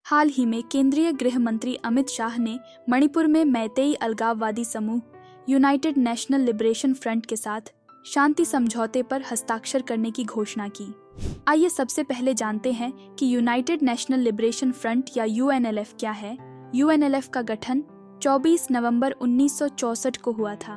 हाल ही में केंद्रीय गृह मंत्री अमित शाह ने मणिपुर में मैतेई अलगाववादी समूह यूनाइटेड नेशनल लिबरेशन फ्रंट के साथ शांति समझौते पर हस्ताक्षर करने की घोषणा की। आइए सबसे पहले जानते हैं कि यूनाइटेड नेशनल लिबरेशन फ्रंट या यूएनएलएफ क्या है। यूएनएलएफ का गठन 24 नवंबर 1964 को हुआ था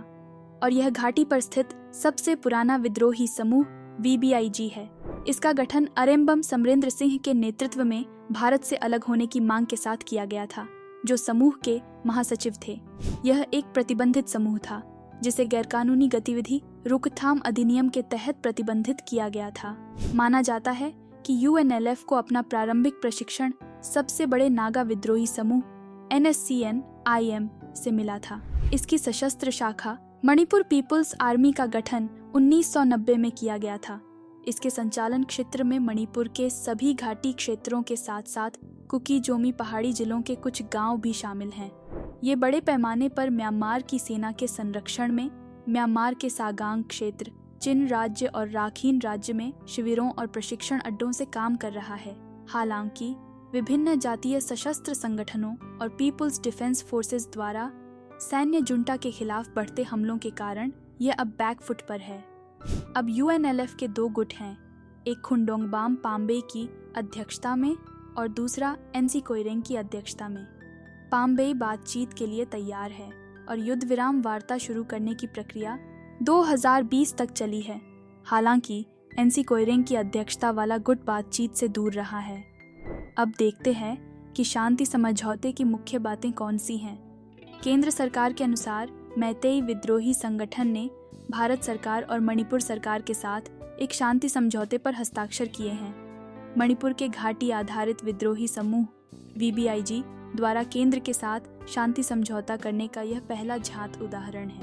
और यह घाटी पर स्थित सबसे पुराना विद्रोही समूह वीबीआईजी है। इसका गठन अरेम्बम समरेंद्र सिंह के नेतृत्व में भारत से अलग होने की मांग के साथ किया गया था, जो समूह के महासचिव थे। यह एक प्रतिबंधित समूह था जिसे गैरकानूनी गतिविधि रोकथाम अधिनियम के तहत प्रतिबंधित किया गया था। माना जाता है कि यूएनएलएफ को अपना प्रारंभिक प्रशिक्षण सबसे बड़े नागा विद्रोही समूह NSCN-IM से मिला था। इसकी सशस्त्र शाखा मणिपुर पीपुल्स आर्मी का गठन 1990 में किया गया था। इसके संचालन क्षेत्र में मणिपुर के सभी घाटी क्षेत्रों के साथ साथ कुकी-जोमी पहाड़ी जिलों के कुछ गांव भी शामिल हैं। ये बड़े पैमाने पर म्यांमार की सेना के संरक्षण में म्यांमार के सागांग क्षेत्र, चिन राज्य और राखीन राज्य में शिविरों और प्रशिक्षण अड्डों से काम कर रहा है। हालांकि विभिन्न जातीय सशस्त्र संगठनों और पीपुल्स डिफेंस फोर्सेस द्वारा सैन्य जुंटा के खिलाफ बढ़ते हमलों के कारण यह अब बैकफुट पर है। अब यूएनएलएफ के दो गुट हैं, एक खुंडोंगबाम पाम्बे की अध्यक्षता में और दूसरा एनसी कोइरेंग की अध्यक्षता में। पाम्बे बातचीत के लिए तैयार है और युद्ध विराम वार्ता शुरू करने की प्रक्रिया 2020 तक चली है। हालांकि एनसी कोइरेंग की अध्यक्षता वाला गुट बातचीत से दूर रहा है। अब देखते हैं कि शांति समझौते की मुख्य बातें कौन सी हैं। केंद्र सरकार के अनुसार मैतेई विद्रोही संगठन ने भारत सरकार और मणिपुर सरकार के साथ एक शांति समझौते पर हस्ताक्षर किए हैं। मणिपुर के घाटी आधारित विद्रोही समूह वीबीआईजी द्वारा केंद्र के साथ शांति समझौता करने का यह पहला ज्ञात उदाहरण है।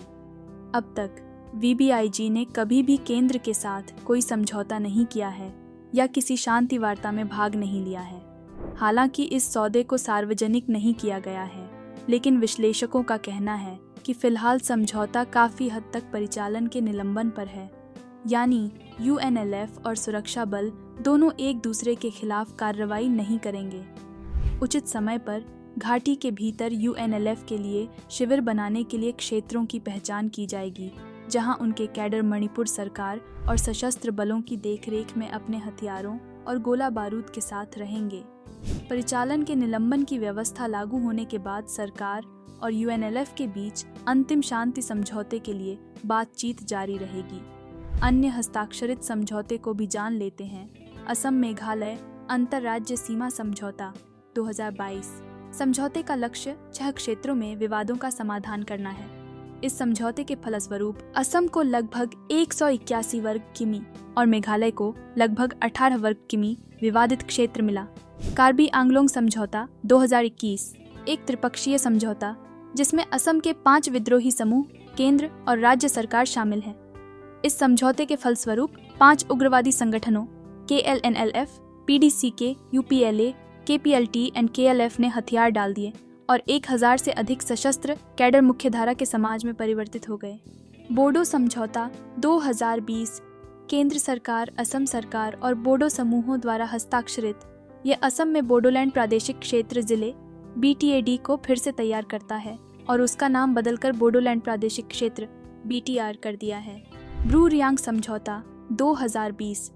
अब तक वीबीआईजी ने कभी भी केंद्र के साथ कोई समझौता नहीं किया है या किसी शांति वार्ता में भाग नहीं लिया है। हालांकि इस सौदे को सार्वजनिक नहीं किया गया है, लेकिन विश्लेषकों का कहना है कि फिलहाल समझौता काफी हद तक परिचालन के निलंबन पर है, यानी यूएनएलएफ और सुरक्षा बल दोनों एक दूसरे के खिलाफ कार्रवाई नहीं करेंगे। उचित समय पर घाटी के भीतर यूएनएलएफ के लिए शिविर बनाने के लिए क्षेत्रों की पहचान की जाएगी, जहां उनके कैडर मणिपुर सरकार और सशस्त्र बलों की देखरेख में अपने हथियारों और गोला बारूद के साथ रहेंगे। परिचालन के निलंबन की व्यवस्था लागू होने के बाद सरकार और यूएनएलएफ के बीच अंतिम शांति समझौते के लिए बातचीत जारी रहेगी। अन्य हस्ताक्षरित समझौते को भी जान लेते हैं। असम मेघालय अंतर्राज्य सीमा समझौता 2022। समझौते का लक्ष्य 6 क्षेत्रों में विवादों का समाधान करना है। इस समझौते के फलस्वरूप असम को लगभग 181 वर्ग किमी और मेघालय को लगभग 18 वर्ग किमी विवादित क्षेत्र मिला। कार्बी आंगलोंग समझौता 2021 एक त्रिपक्षीय समझौता जिसमें असम के 5 विद्रोही समूह, केंद्र और राज्य सरकार शामिल हैं। इस समझौते के फलस्वरूप 5 उग्रवादी संगठनों KLNLF, PDCK, UPLA, KPLT और KLF ने हथियार डाल दिए और 1000 से अधिक सशस्त्र कैडर मुख्यधारा के समाज में परिवर्तित हो गए। बोडो समझौता 2020 केंद्र सरकार, असम सरकार और बोडो समूहों द्वारा हस्ताक्षरित यह असम में बोडोलैंड प्रादेशिक क्षेत्र जिले BTAD को फिर से तैयार करता है और उसका नाम बदलकर बोडोलैंड प्रादेशिक क्षेत्र BTR कर दिया है। ब्रू रियांग समझौता 2020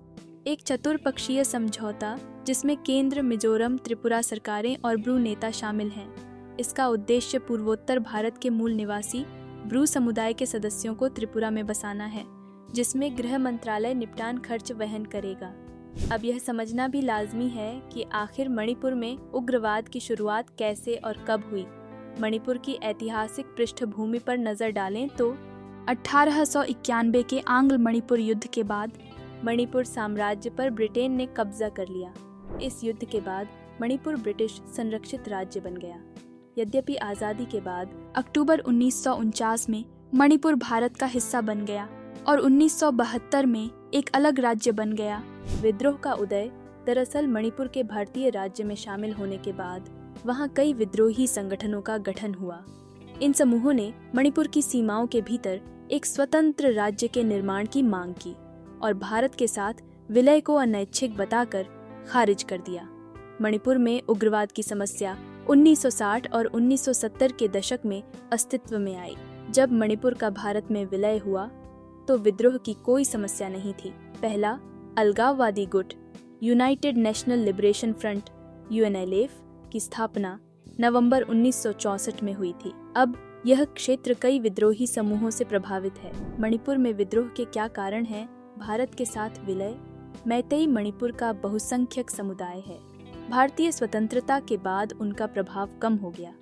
एक चतुर्पक्षीय समझौता जिसमें केंद्र, मिजोरम, त्रिपुरा सरकारें और ब्रू नेता शामिल हैं। इसका उद्देश्य पूर्वोत्तर भारत के मूल निवासी ब्रू समुदाय के सदस्यों को त्रिपुरा में बसाना है, जिसमें गृह मंत्रालय निपटान खर्च वहन करेगा। अब यह समझना भी लाजमी है कि आखिर मणिपुर में उग्रवाद की शुरुआत कैसे और कब हुई। मणिपुर की ऐतिहासिक पृष्ठभूमि पर नजर डालें तो 1891 के आंग्ल मणिपुर युद्ध के बाद मणिपुर साम्राज्य पर ब्रिटेन ने कब्जा कर लिया। इस युद्ध के बाद मणिपुर ब्रिटिश संरक्षित राज्य बन गया। यद्यपि आज़ादी के बाद अक्टूबर 1949 में मणिपुर भारत का हिस्सा बन गया और 1972 में एक अलग राज्य बन गया। विद्रोह का उदय दरअसल मणिपुर के भारतीय राज्य में शामिल होने के बाद वहां कई विद्रोही संगठनों का गठन हुआ। इन समूहों ने मणिपुर की सीमाओं के भीतर एक स्वतंत्र राज्य के निर्माण की मांग की और भारत के साथ विलय को अनैच्छिक बताकर खारिज कर दिया। मणिपुर में उग्रवाद की समस्या 1960 और 1970 के दशक में अस्तित्व में आई। जब मणिपुर का भारत में विलय हुआ तो विद्रोह की कोई समस्या नहीं थी। पहला अलगाववादी गुट United national liberation front (UNLF) की स्थापना नवंबर 1964 में हुई थी। अब यह क्षेत्र कई विद्रोही समूहों से प्रभावित है। मणिपुर में विद्रोह के क्या कारण हैं? भारत के साथ विलय। मैतेई मणिपुर का बहुसंख्यक समुदाय है। भारतीय स्वतंत्रता के बाद उनका प्रभाव कम हो गया।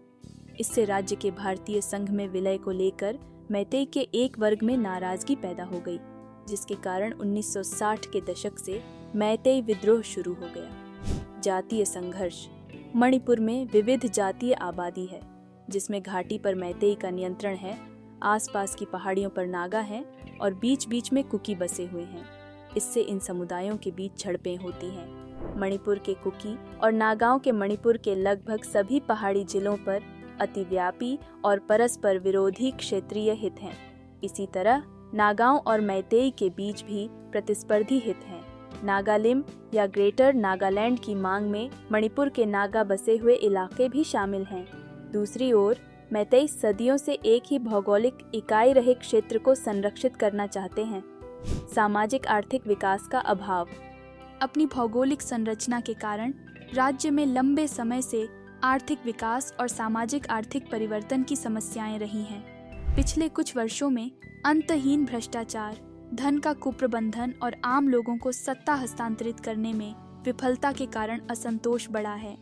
इससे राज्य के भारतीय संघ में विलय को लेकर मैतेई के एक वर्ग में नाराजगी पैदा हो गई, जिसके कारण 1960 के दशक से मैतेई विद्रोह शुरू हो गया। जातीय संघर्ष। मणिपुर में विविध जातीय आबादी है, जिसमें घाटी पर मैतेई का नियंत्रण है, आसपास की पहाड़ियों पर नागा हैं और बीच बीच में कुकी बसे हुए हैं। इससे इन समुदायों के बीच झड़पें होती हैं। मणिपुर के कुकी और नागाओं के मणिपुर के लगभग सभी पहाड़ी जिलों पर अतिव्यापी और परस्पर विरोधी क्षेत्रीय हित हैं। इसी तरह नागाओं और मैतेई के बीच भी प्रतिस्पर्धी हित हैं। नागालिम या ग्रेटर नागालैंड की मांग में मणिपुर के नागा बसे हुए इलाके भी शामिल हैं। दूसरी ओर मैतेई सदियों से एक ही भौगोलिक इकाई रहे क्षेत्र को संरक्षित करना चाहते हैं। सामाजिक आर्थिक विकास का अभाव। अपनी भौगोलिक संरचना के कारण राज्य में लंबे समय से आर्थिक विकास और सामाजिक आर्थिक परिवर्तन की समस्याएं रही हैं। पिछले कुछ वर्षों में अंतहीन भ्रष्टाचार, धन का कुप्रबंधन और आम लोगों को सत्ता हस्तांतरित करने में विफलता के कारण असंतोष बढ़ा है।